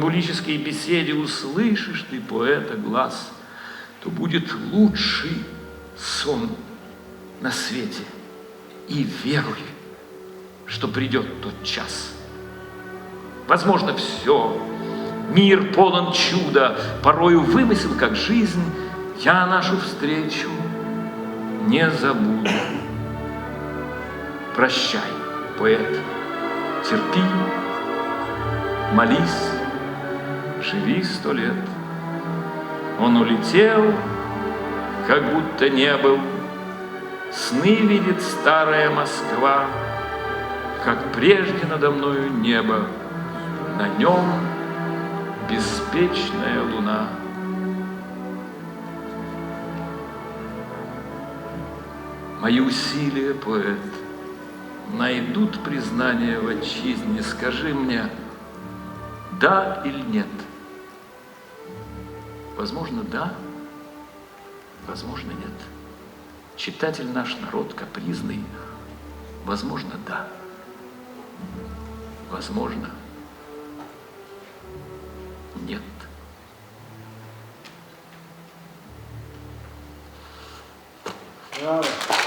Булической беседе услышишь ты поэта глаз, то будет лучший сон на свете. И веруй, что придет тот час. Возможно, все. Мир полон чуда, порою вымысел, как жизнь. Я нашу встречу не забуду. Прощай, поэт, терпи, молись, живи 100 лет. Он улетел, как будто не был. Сны видит старая Москва, как прежде надо мною небо, на нем беспечная луна. Мои усилия, поэт, найдут признание в отчизне. Скажи мне, да или нет? Возможно, да, возможно, нет. Читатель наш народ капризный, возможно, да, возможно, нет. Браво!